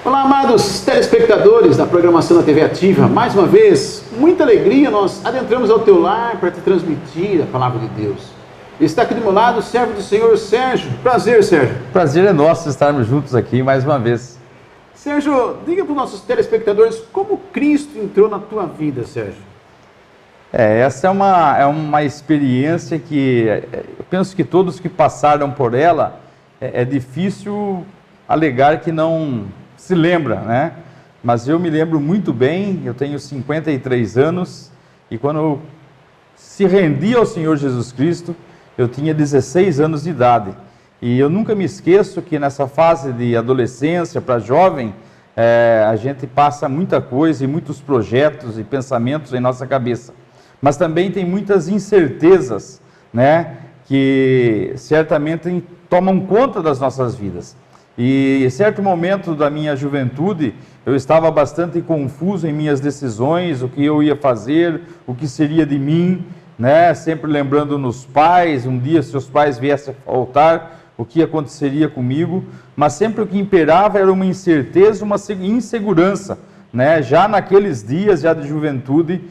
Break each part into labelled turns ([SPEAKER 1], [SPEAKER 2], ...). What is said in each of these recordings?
[SPEAKER 1] Olá, amados telespectadores da programação da TV Ativa. Mais uma vez, muita alegria, nós adentramos ao teu lar para te transmitir a palavra de Deus. Está aqui do meu lado o servo do Senhor, Sérgio. Prazer, Sérgio.
[SPEAKER 2] Prazer é nosso estarmos juntos aqui mais uma vez.
[SPEAKER 1] Sérgio, diga para os nossos telespectadores como Cristo entrou na tua vida, Sérgio.
[SPEAKER 2] Essa é uma experiência que eu penso que todos que passaram por ela, é difícil alegar que não se lembra, né? Mas eu me lembro muito bem, eu tenho 53 anos, e quando eu se rendi ao Senhor Jesus Cristo, eu tinha 16 anos de idade. E eu nunca me esqueço que nessa fase de adolescência para jovem, a gente passa muita coisa e muitos projetos e pensamentos em nossa cabeça. Mas também tem muitas incertezas, né, que certamente tomam conta das nossas vidas. E em certo momento da minha juventude, eu estava bastante confuso em minhas decisões, o que eu ia fazer, o que seria de mim, né? Sempre lembrando nos pais, um dia se os pais viessem a faltar, o que aconteceria comigo, mas sempre o que imperava era uma incerteza, uma insegurança, né? Já naqueles dias já de juventude,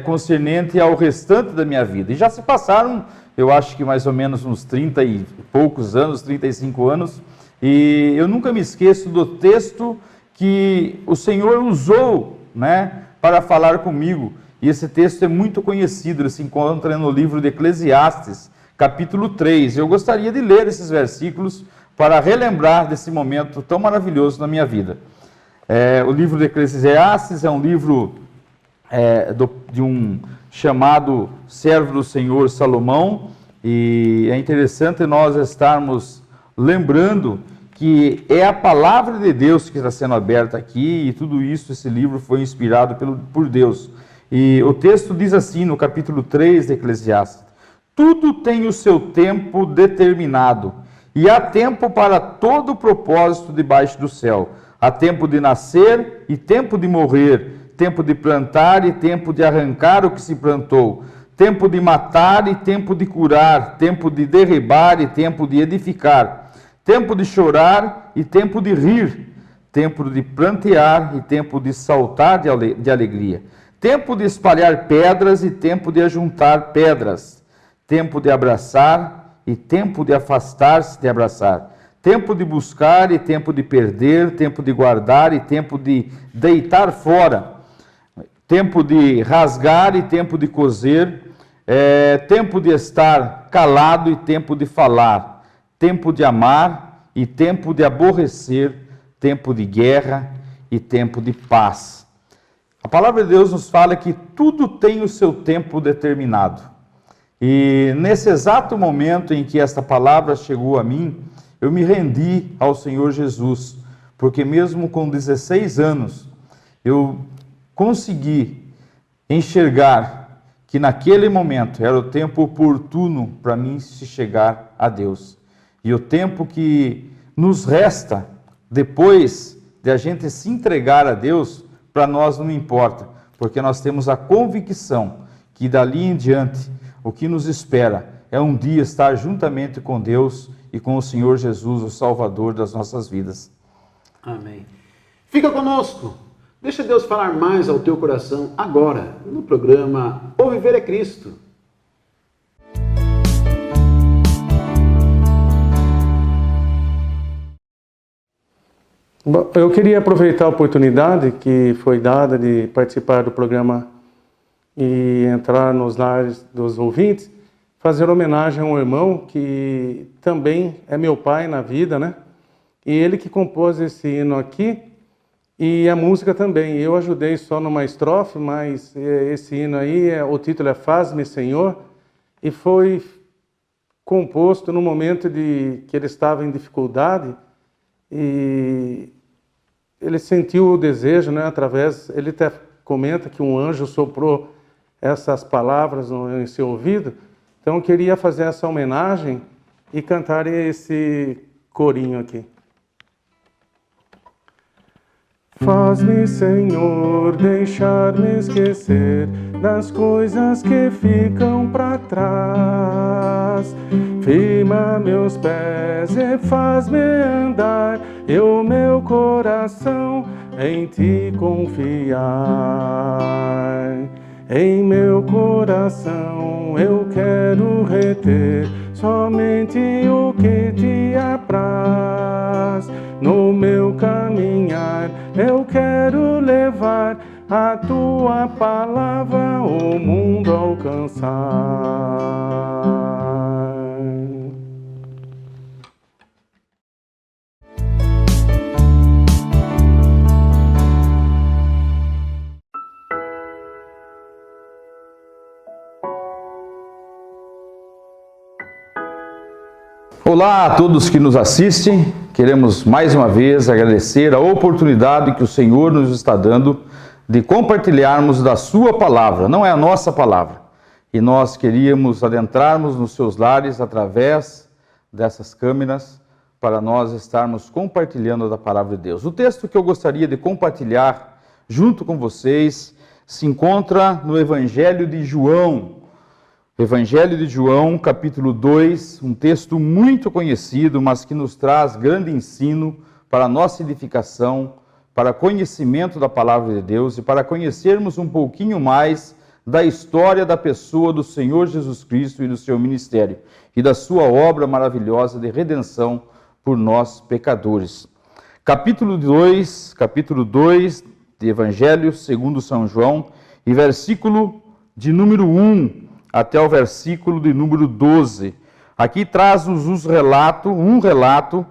[SPEAKER 2] concernente ao restante da minha vida. E já se passaram, eu acho que mais ou menos uns 30 e poucos anos, 35 anos, e eu nunca me esqueço do texto que o Senhor usou, né, para falar comigo. E esse texto é muito conhecido, ele se encontra no livro de Eclesiastes, capítulo 3. Eu gostaria de ler esses versículos para relembrar desse momento tão maravilhoso na minha vida. O livro de Eclesiastes é um livro de um chamado servo do Senhor Salomão, e é interessante nós estarmos lembrando que é a palavra de Deus que está sendo aberta aqui, e tudo isso, esse livro foi inspirado por Deus. E o texto diz assim, no capítulo 3 de Eclesiastes: tudo tem o seu tempo determinado, e há tempo para todo propósito debaixo do céu. Há tempo de nascer e tempo de morrer, tempo de plantar e tempo de arrancar o que se plantou, tempo de matar e tempo de curar, tempo de derribar e tempo de edificar, tempo de chorar e tempo de rir, tempo de plantear e tempo de saltar de alegria, tempo de espalhar pedras e tempo de ajuntar pedras, tempo de abraçar e tempo de afastar-se de abraçar, tempo de buscar e tempo de perder, tempo de guardar e tempo de deitar fora, tempo de rasgar e tempo de coser, tempo de estar calado e tempo de falar, tempo de amar e tempo de aborrecer, tempo de guerra e tempo de paz. A palavra de Deus nos fala que tudo tem o seu tempo determinado. E nesse exato momento em que esta palavra chegou a mim, eu me rendi ao Senhor Jesus, porque mesmo com 16 anos, eu consegui enxergar que naquele momento era o tempo oportuno para mim se chegar a Deus. E o tempo que nos resta depois de a gente se entregar a Deus, para nós não importa, porque nós temos a convicção que dali em diante o que nos espera é um dia estar juntamente com Deus e com o Senhor Jesus, o Salvador das nossas vidas.
[SPEAKER 1] Amém. Fica conosco. Deixa Deus falar mais ao teu coração agora, no programa O Viver é Cristo.
[SPEAKER 3] Bom, eu queria aproveitar a oportunidade que foi dada de participar do programa e entrar nos lares dos ouvintes, fazer homenagem a um irmão que também é meu pai na vida, né? E ele que compôs esse hino aqui e a música também. Eu ajudei só numa estrofe, mas esse hino aí, o título é Faz-me Senhor, e foi composto no momento que ele estava em dificuldade. E ele sentiu o desejo, né, ele até comenta que um anjo soprou essas palavras em seu ouvido. Então eu queria fazer essa homenagem e cantar esse corinho aqui. Faz-me, Senhor, deixar-me esquecer das coisas que ficam para trás. Firma meus pés e faz-me andar, e o meu coração em ti confiar. Em meu coração eu quero reter somente o que te apraz. No meu caminhar eu quero levar a tua palavra o mundo alcançar.
[SPEAKER 2] Olá a todos que nos assistem, queremos mais uma vez agradecer a oportunidade que o Senhor nos está dando de compartilharmos da sua palavra, não é a nossa palavra. E nós queríamos adentrarmos nos seus lares através dessas câmeras para nós estarmos compartilhando da palavra de Deus. O texto que eu gostaria de compartilhar junto com vocês se encontra no Evangelho de João. Evangelho de João, capítulo 2, um texto muito conhecido, mas que nos traz grande ensino para a nossa edificação, para conhecimento da palavra de Deus e para conhecermos um pouquinho mais da história da pessoa do Senhor Jesus Cristo e do seu ministério e da sua obra maravilhosa de redenção por nós pecadores. Capítulo 2 de Evangelho segundo São João e versículo de número 1 até o versículo de número 12. Aqui traz-nos um relato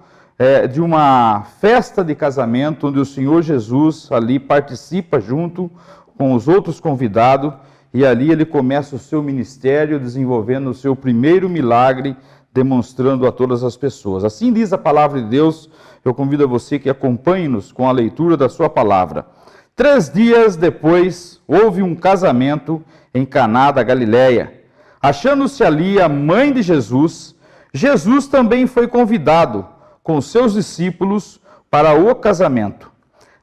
[SPEAKER 2] de uma festa de casamento, onde o Senhor Jesus ali participa junto com os outros convidados, e ali ele começa o seu ministério, desenvolvendo o seu primeiro milagre, demonstrando a todas as pessoas. Assim diz a palavra de Deus. Eu convido a você que acompanhe-nos com a leitura da sua palavra. 3 dias depois, houve um casamento em Caná da Galileia. Achando-se ali a mãe de Jesus, Jesus também foi convidado com seus discípulos para o casamento.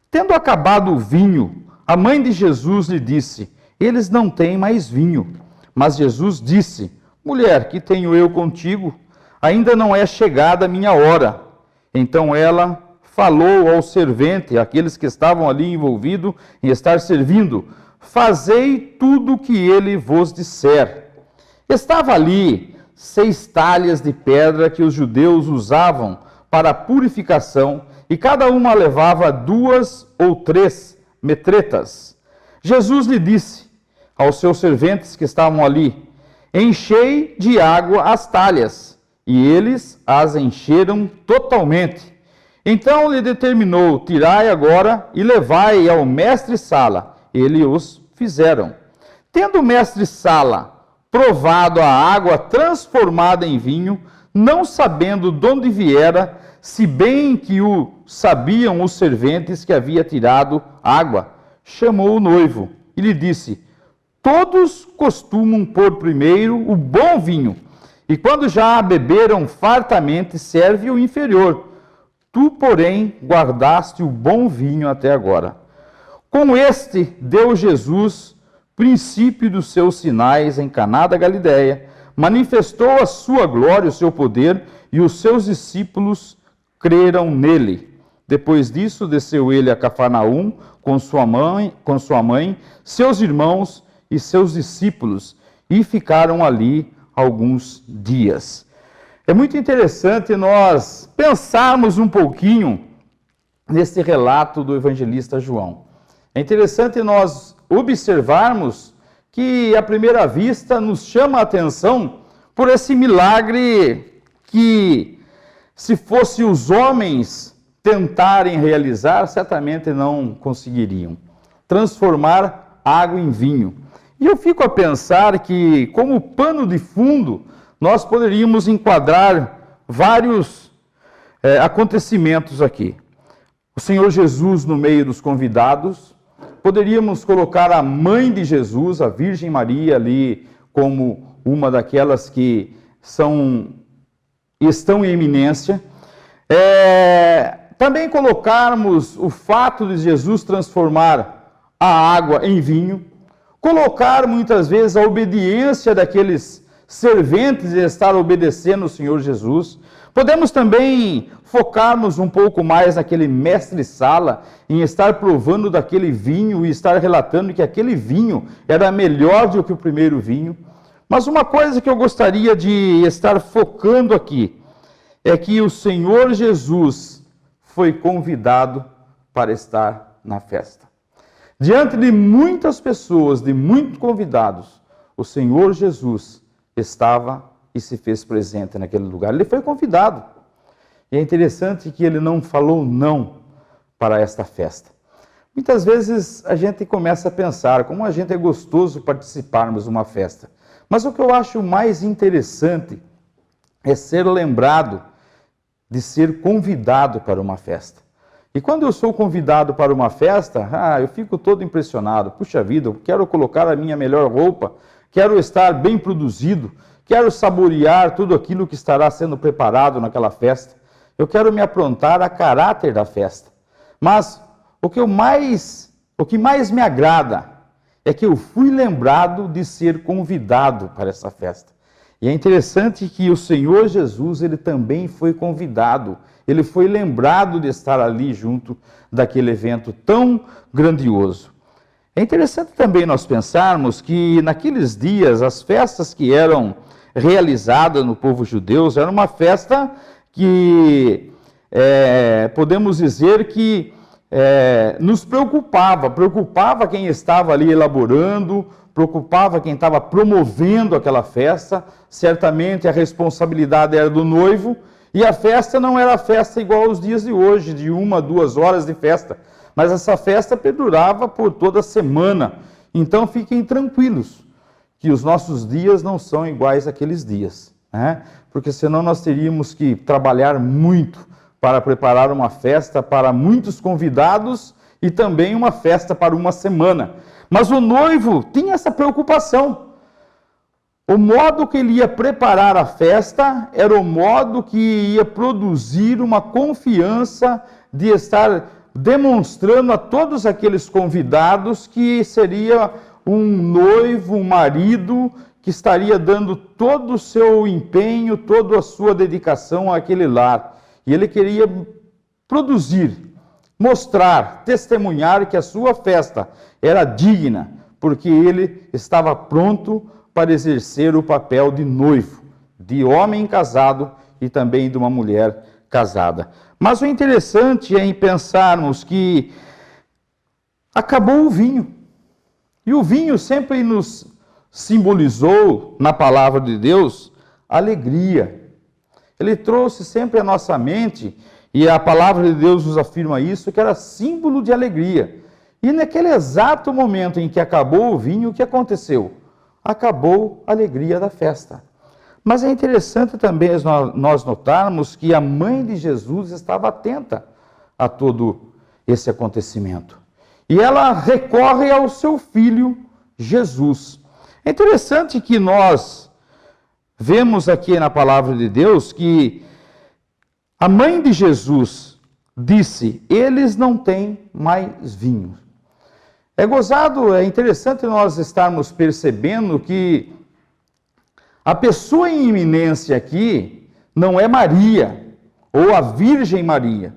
[SPEAKER 2] Tendo acabado o vinho, a mãe de Jesus lhe disse: eles não têm mais vinho. Mas Jesus disse: mulher, que tenho eu contigo? Ainda não é chegada a minha hora. Então ela falou ao servente, àqueles que estavam ali envolvidos em estar servindo: fazei tudo o que ele vos disser. Estava ali 6 talhas de pedra que os judeus usavam para a purificação, e cada uma levava 2 ou 3 metretas. Jesus lhe disse aos seus serventes que estavam ali: enchei de água as talhas, e eles as encheram totalmente. Então lhe determinou: tirai agora e levai ao mestre-sala. Eles os fizeram. Tendo o mestre-sala provado a água transformada em vinho, não sabendo de onde viera, se bem que o sabiam os serventes que havia tirado água, chamou o noivo e lhe disse: todos costumam pôr primeiro o bom vinho, e quando já beberam fartamente, serve o inferior. Tu, porém, guardaste o bom vinho até agora. Com este deu Jesus princípio dos seus sinais em Caná da Galileia, manifestou a sua glória, o seu poder, e os seus discípulos creram nele. Depois disso, desceu ele a Cafarnaum com sua mãe, seus irmãos e seus discípulos, e ficaram ali alguns dias. É muito interessante nós pensarmos um pouquinho nesse relato do evangelista João. É interessante nós observarmos que, à primeira vista, nos chama a atenção por esse milagre que, se fosse os homens tentarem realizar, certamente não conseguiriam. Transformar água em vinho. E eu fico a pensar que, como pano de fundo, nós poderíamos enquadrar vários acontecimentos aqui. O Senhor Jesus no meio dos convidados. Poderíamos colocar a mãe de Jesus, a Virgem Maria, ali como uma daquelas que estão em eminência. também colocarmos o fato de Jesus transformar a água em vinho, colocar muitas vezes a obediência daqueles serventes e estar obedecendo o Senhor Jesus. Podemos também focarmos um pouco mais naquele mestre-sala, em estar provando daquele vinho e estar relatando que aquele vinho era melhor do que o primeiro vinho. Mas uma coisa que eu gostaria de estar focando aqui é que o Senhor Jesus foi convidado para estar na festa. Diante de muitas pessoas, de muitos convidados, o Senhor Jesus estava e se fez presente naquele lugar. Ele foi convidado. E é interessante que ele não falou não para esta festa. Muitas vezes a gente começa a pensar como a gente é gostoso participarmos de uma festa. Mas o que eu acho mais interessante é ser lembrado de ser convidado para uma festa. E quando eu sou convidado para uma festa, eu fico todo impressionado. Puxa vida, eu quero colocar a minha melhor roupa, quero estar bem produzido, quero saborear tudo aquilo que estará sendo preparado naquela festa. Eu quero me aprontar a caráter da festa. Mas o que mais me agrada é que eu fui lembrado de ser convidado para essa festa. E é interessante que o Senhor Jesus, ele também foi convidado. Ele foi lembrado de estar ali junto daquele evento tão grandioso. É interessante também nós pensarmos que naqueles dias, as festas que eram realizadas no povo judeu, era uma festa que podemos dizer que nos preocupava quem estava ali elaborando, preocupava quem estava promovendo aquela festa. Certamente a responsabilidade era do noivo, e a festa não era festa igual aos dias de hoje, de 1 a 2 horas de festa, mas essa festa perdurava por toda a semana. Então fiquem tranquilos, que os nossos dias não são iguais àqueles dias, né? Porque senão nós teríamos que trabalhar muito para preparar uma festa para muitos convidados e também uma festa para uma semana. Mas o noivo tinha essa preocupação. O modo que ele ia preparar a festa era o modo que ia produzir uma confiança de estar demonstrando a todos aqueles convidados que seria um noivo, um marido, que estaria dando todo o seu empenho, toda a sua dedicação àquele lar. E ele queria produzir, mostrar, testemunhar que a sua festa era digna, porque ele estava pronto para exercer o papel de noivo, de homem casado e também de uma mulher casada. Mas o interessante é em pensarmos que acabou o vinho. E o vinho sempre nos simbolizou, na palavra de Deus, alegria. Ele trouxe sempre à nossa mente, e a palavra de Deus nos afirma isso, que era símbolo de alegria. E naquele exato momento em que acabou o vinho, o que aconteceu? Acabou a alegria da festa. Mas é interessante também nós notarmos que a mãe de Jesus estava atenta a todo esse acontecimento. E ela recorre ao seu filho Jesus. É interessante que nós vemos aqui na palavra de Deus que a mãe de Jesus disse: eles não têm mais vinho. É interessante nós estarmos percebendo que a pessoa em iminência aqui não é Maria, ou a Virgem Maria,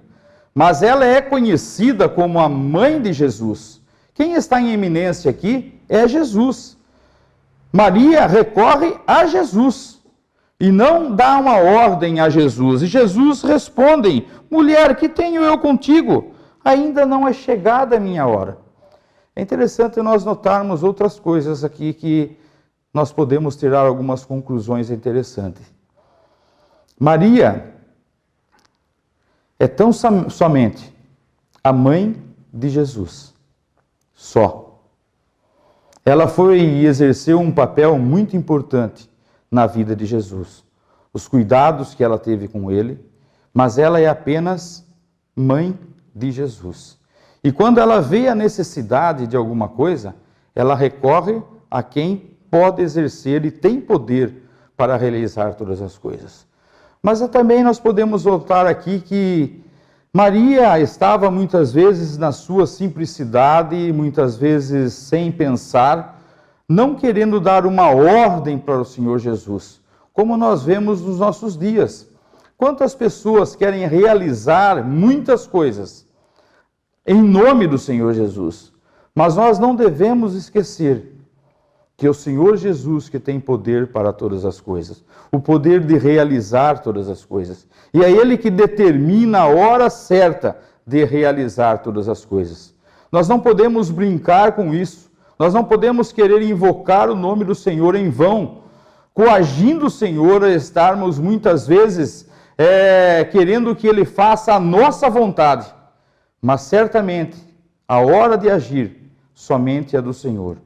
[SPEAKER 2] mas ela é conhecida como a mãe de Jesus. Quem está em eminência aqui é Jesus. Maria recorre a Jesus e não dá uma ordem a Jesus. E Jesus responde: mulher, que tenho eu contigo? Ainda não é chegada a minha hora. É interessante nós notarmos outras coisas aqui que nós podemos tirar algumas conclusões interessantes. Maria é tão somente a mãe de Jesus. Só. Ela foi e exerceu um papel muito importante na vida de Jesus. Os cuidados que ela teve com ele, mas ela é apenas mãe de Jesus. E quando ela vê a necessidade de alguma coisa, ela recorre a quem pode exercer e tem poder para realizar todas as coisas. Mas também nós podemos voltar aqui que Maria estava muitas vezes na sua simplicidade, muitas vezes sem pensar, não querendo dar uma ordem para o Senhor Jesus, como nós vemos nos nossos dias. Quantas pessoas querem realizar muitas coisas em nome do Senhor Jesus, mas nós não devemos esquecer que é o Senhor Jesus que tem poder para todas as coisas, o poder de realizar todas as coisas. E é Ele que determina a hora certa de realizar todas as coisas. Nós não podemos brincar com isso, nós não podemos querer invocar o nome do Senhor em vão, coagindo o Senhor a estarmos muitas vezes querendo que Ele faça a nossa vontade. Mas certamente a hora de agir somente é do Senhor.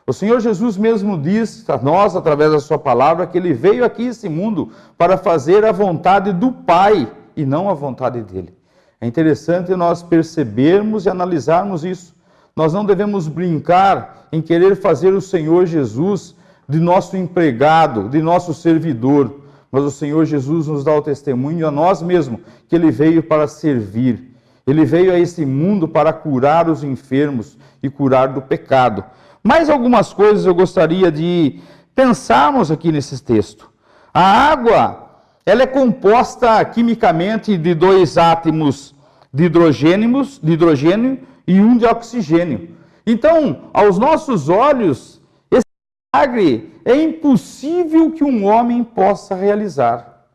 [SPEAKER 2] O Senhor Jesus mesmo diz a nós, através da sua palavra, que Ele veio aqui nesse mundo para fazer a vontade do Pai e não a vontade dEle. É interessante nós percebermos e analisarmos isso. Nós não devemos brincar em querer fazer o Senhor Jesus de nosso empregado, de nosso servidor, mas o Senhor Jesus nos dá o testemunho a nós mesmos que Ele veio para servir. Ele veio a esse mundo para curar os enfermos e curar do pecado. Mais algumas coisas eu gostaria de pensarmos aqui nesse texto. A água, ela é composta quimicamente de 2 átomos de hidrogênio e 1 de oxigênio. Então, aos nossos olhos, esse milagre é impossível que um homem possa realizar.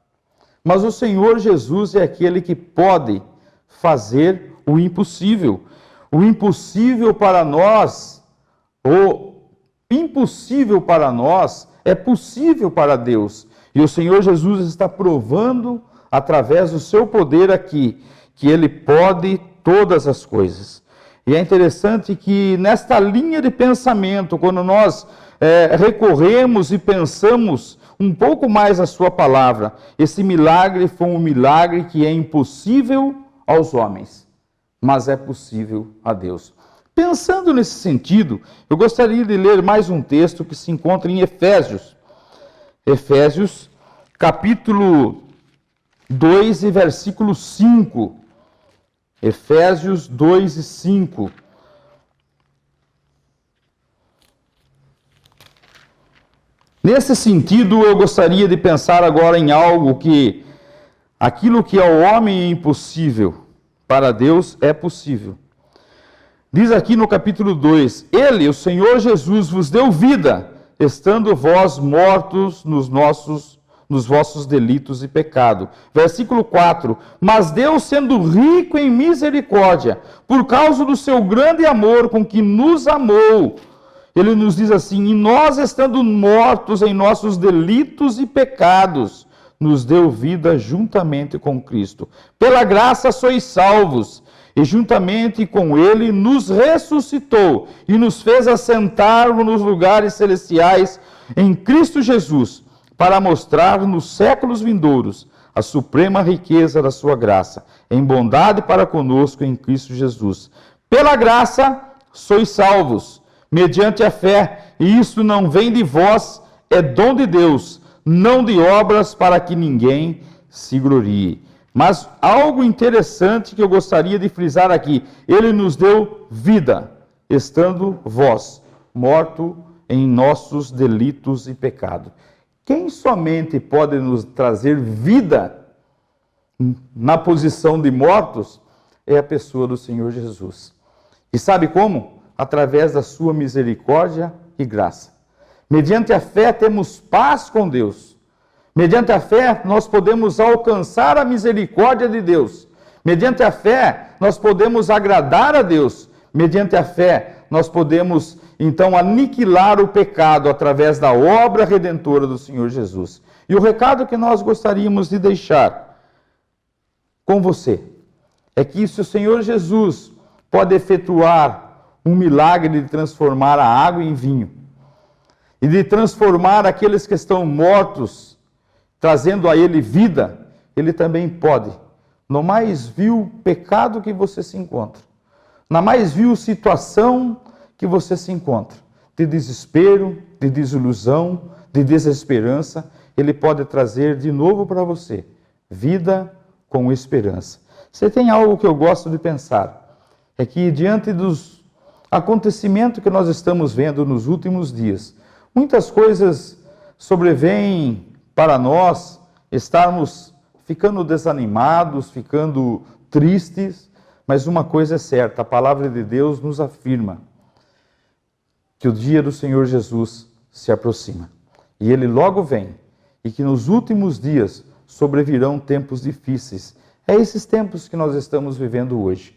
[SPEAKER 2] Mas o Senhor Jesus é aquele que pode fazer o impossível. O impossível para nós, o impossível para nós é possível para Deus. E o Senhor Jesus está provando, através do seu poder aqui, que Ele pode todas as coisas. E é interessante que nesta linha de pensamento, quando nós recorremos e pensamos um pouco mais a sua palavra, esse milagre foi um milagre que é impossível aos homens, mas é possível a Deus. Pensando nesse sentido, eu gostaria de ler mais um texto que se encontra em Efésios. Efésios, capítulo 2 e versículo 5. Efésios 2 e 5. Nesse sentido, eu gostaria de pensar agora em algo que aquilo que ao homem é impossível, para Deus é possível. Diz aqui no capítulo 2, Ele, o Senhor Jesus, vos deu vida, estando vós mortos nos vossos delitos e pecado. Versículo 4, mas Deus, sendo rico em misericórdia, por causa do seu grande amor com que nos amou, Ele nos diz assim, e nós estando mortos em nossos delitos e pecados, nos deu vida juntamente com Cristo. Pela graça sois salvos, e juntamente com Ele nos ressuscitou e nos fez assentar nos lugares celestiais em Cristo Jesus, para mostrar nos séculos vindouros a suprema riqueza da sua graça, em bondade para conosco em Cristo Jesus. Pela graça sois salvos, mediante a fé, e isso não vem de vós, é dom de Deus, não de obras para que ninguém se glorie. Mas algo interessante que eu gostaria de frisar aqui, Ele nos deu vida, estando vós mortos em nossos delitos e pecado. Quem somente pode nos trazer vida na posição de mortos é a pessoa do Senhor Jesus. E sabe como? Através da sua misericórdia e graça. Mediante a fé temos paz com Deus. Mediante a fé, nós podemos alcançar a misericórdia de Deus. Mediante a fé, nós podemos agradar a Deus. Mediante a fé, nós podemos, então, aniquilar o pecado através da obra redentora do Senhor Jesus. E o recado que nós gostaríamos de deixar com você é que se o Senhor Jesus pode efetuar um milagre de transformar a água em vinho e de transformar aqueles que estão mortos, trazendo a Ele vida, Ele também pode, no mais vil pecado que você se encontra, na mais vil situação que você se encontra, de desespero, de desilusão, de desesperança, Ele pode trazer de novo para você vida com esperança. Você tem algo que eu gosto de pensar, é que diante dos acontecimentos que nós estamos vendo nos últimos dias, muitas coisas sobrevêm para nós estarmos ficando desanimados, ficando tristes, mas uma coisa é certa, a palavra de Deus nos afirma que o dia do Senhor Jesus se aproxima. E Ele logo vem, e que nos últimos dias sobrevirão tempos difíceis. É esses tempos que nós estamos vivendo hoje.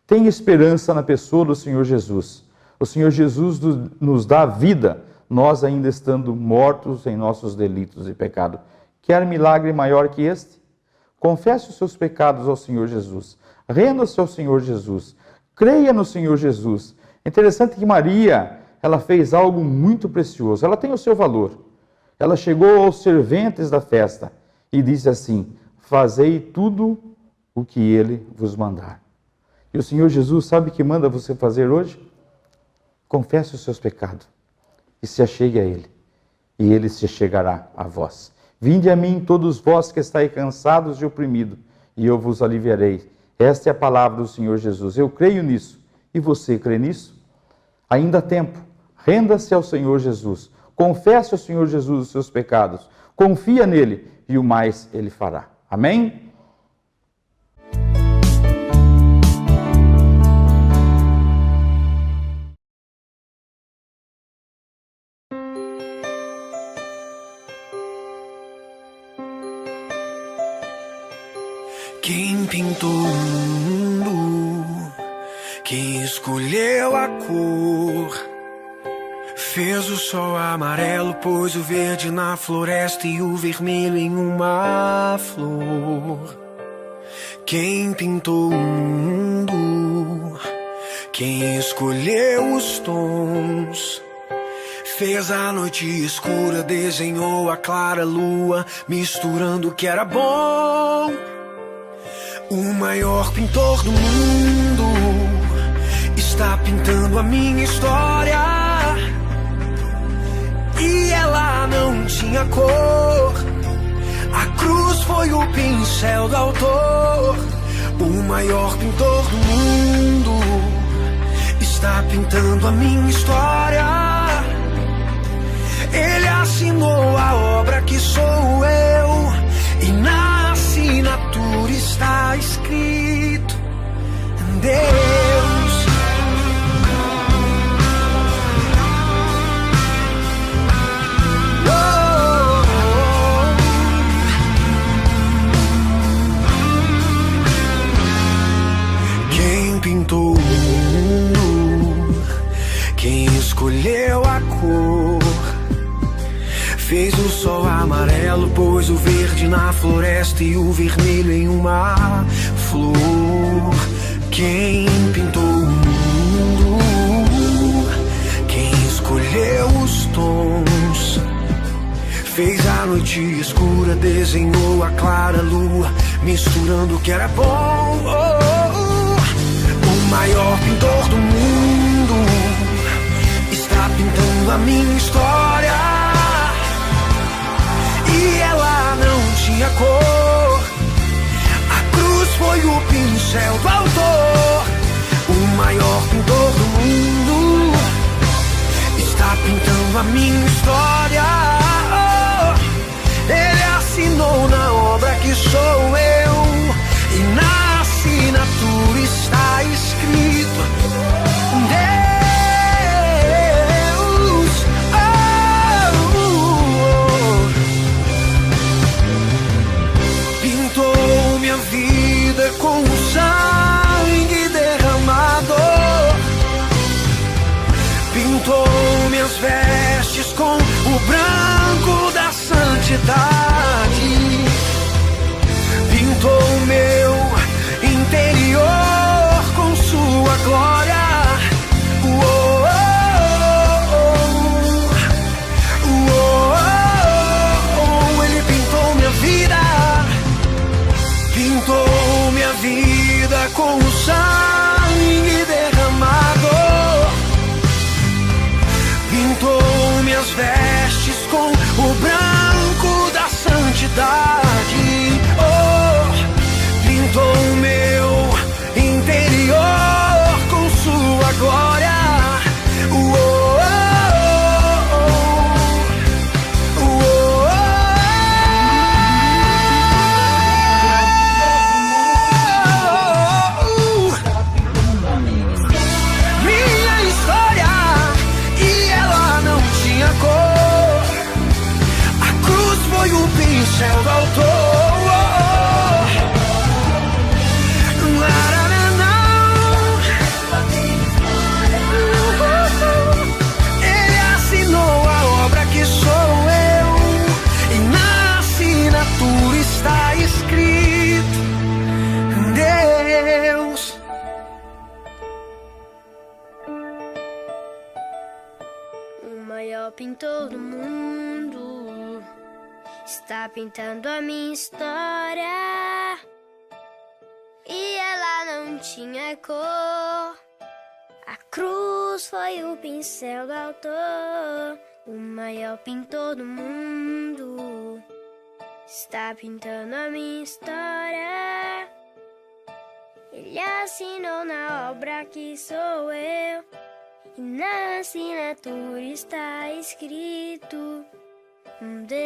[SPEAKER 2] Tem esperança na pessoa do Senhor Jesus. O Senhor Jesus nos dá vida, nós ainda estando mortos em nossos delitos e pecado. Quer milagre maior que este? Confesse os seus pecados ao Senhor Jesus. Renda-se ao Senhor Jesus. Creia no Senhor Jesus. É interessante que Maria, ela fez algo muito precioso. Ela tem o seu valor. Ela chegou aos serventes da festa e disse assim: fazei tudo o que Ele vos mandar. E o Senhor Jesus sabe o que manda você fazer hoje? Confesse os seus pecados e se achegue a Ele, e Ele se chegará a vós. Vinde a mim, todos vós que estáis cansados e oprimidos, e eu vos aliviarei. Esta é a palavra do Senhor Jesus. Eu creio nisso. E você crê nisso? Ainda há tempo. Renda-se ao Senhor Jesus. Confesse ao Senhor Jesus os seus pecados. Confia nele e o mais Ele fará. Amém?
[SPEAKER 4] Quem pintou o mundo, quem escolheu a cor, fez o sol amarelo, pôs o verde na floresta e o vermelho em uma flor. Quem pintou o mundo, quem escolheu os tons, fez a noite escura, desenhou a clara lua, misturando o que era bom. O maior pintor do mundo está pintando a minha história, e ela não tinha cor. A cruz foi o pincel do autor. O maior pintor do mundo está pintando a minha história. Ele assinou a obra que sou eu, e na assinatura está escrito Deus. Quem pintou o mundo, quem escolheu a cor, fez o sol amarelo, pôs o verde na floresta e o vermelho em uma flor. Quem pintou o mundo, quem escolheu os tons, fez a noite escura, desenhou a clara lua, misturando o que era bom. O maior pintor do mundo está pintando a minha história, e ela não tinha cor. A cruz foi o pincel do autor. O maior pintor do mundo está pintando a minha história. Ele assinou na obra que sou eu, e na assinatura está escrito Deus. Com o sangue derramado, pintou minhas vestes com o branco da santidade, pintou meu interior com sua glória. Ele pintou minha vida, pintou minha vida com o sangue derramado, pintou minhas vestes com o branco da santidade. Pintou meu pincel do autor. Ele assinou a obra que sou eu, e na assinatura está escrito Deus.
[SPEAKER 5] O maior pintor do mundo está pintando a minha história, e ela não tinha cor. A cruz foi o pincel do autor. O maior pintor do mundo está pintando a minha história. Ele assinou na obra que sou eu, e na assinatura está escrito Deus.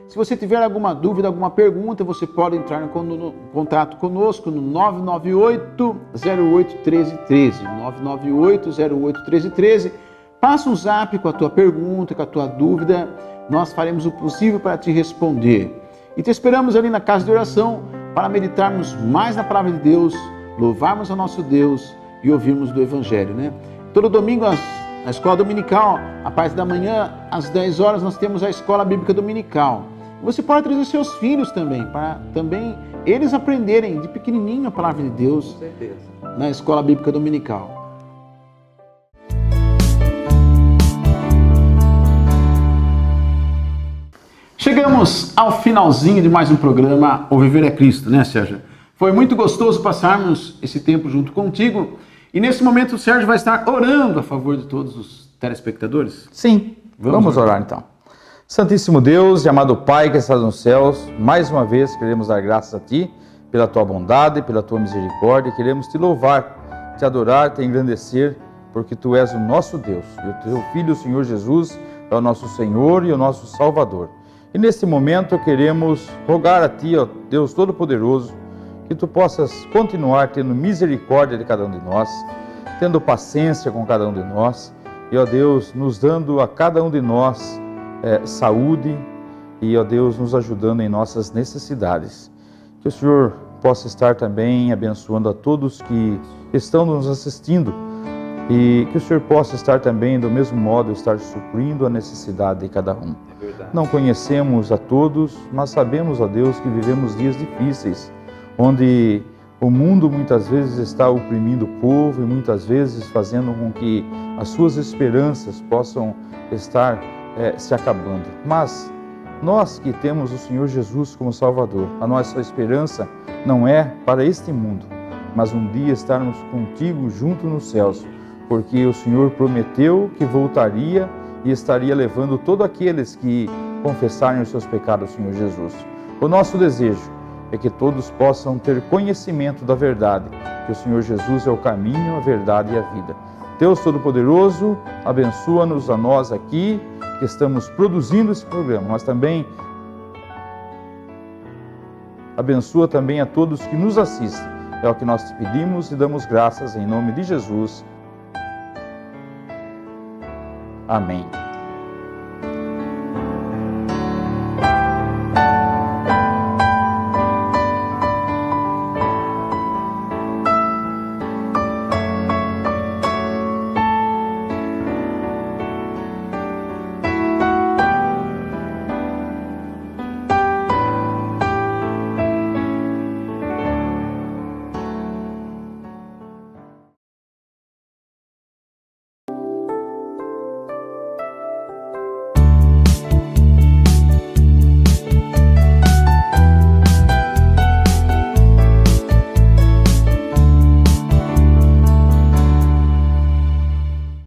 [SPEAKER 1] Se você tiver alguma dúvida, alguma pergunta, você pode entrar em contato conosco no 998-08-1313. 998-08-1313. Passa um zap com a tua pergunta, com a tua dúvida. Nós faremos o possível para te responder. E te esperamos ali na casa de oração para meditarmos mais na palavra de Deus, louvarmos ao nosso Deus e ouvirmos do Evangelho, né? Todo domingo, na escola dominical, a parte da manhã, às 10 horas, nós temos a escola bíblica dominical. Você pode trazer seus filhos também, para também eles aprenderem de pequenininho a palavra de Deus na escola bíblica dominical. Chegamos ao finalzinho de mais um programa, O Viver é Cristo, né, Sérgio? Foi muito gostoso passarmos esse tempo junto contigo. E nesse momento o Sérgio vai estar orando a favor de todos os telespectadores.
[SPEAKER 2] Sim, vamos orar então. Santíssimo Deus e amado Pai que estás nos céus, mais uma vez queremos dar graças a Ti pela Tua bondade, pela Tua misericórdia. Queremos Te louvar, Te adorar, Te engrandecer, porque Tu és o nosso Deus e o Teu Filho, o Senhor Jesus, é o nosso Senhor e o nosso Salvador. E neste momento queremos rogar a Ti, ó Deus Todo-Poderoso, que Tu possas continuar tendo misericórdia de cada um de nós, tendo paciência com cada um de nós, e ó Deus, nos dando a cada um de nós saúde e, ó Deus, nos ajudando em nossas necessidades. Que o Senhor possa estar também abençoando a todos que estão nos assistindo e que o Senhor possa estar também, do mesmo modo, estar suprindo a necessidade de cada um. Não conhecemos a todos, mas sabemos, ó Deus, que vivemos dias difíceis, onde o mundo muitas vezes está oprimindo o povo e muitas vezes fazendo com que as suas esperanças possam estar se acabando. Mas nós que temos o Senhor Jesus como Salvador, a nossa esperança não é para este mundo, mas um dia estarmos contigo junto nos céus, porque o Senhor prometeu que voltaria e estaria levando todos aqueles que confessarem os seus pecados ao Senhor Jesus. O nosso desejo é que todos possam ter conhecimento da verdade, que o Senhor Jesus é o caminho, a verdade e a vida. Deus Todo-Poderoso, abençoa-nos a nós aqui, que estamos produzindo esse programa, mas também abençoa também a todos que nos assistem. É o que nós te pedimos e damos graças em nome de Jesus. Amém.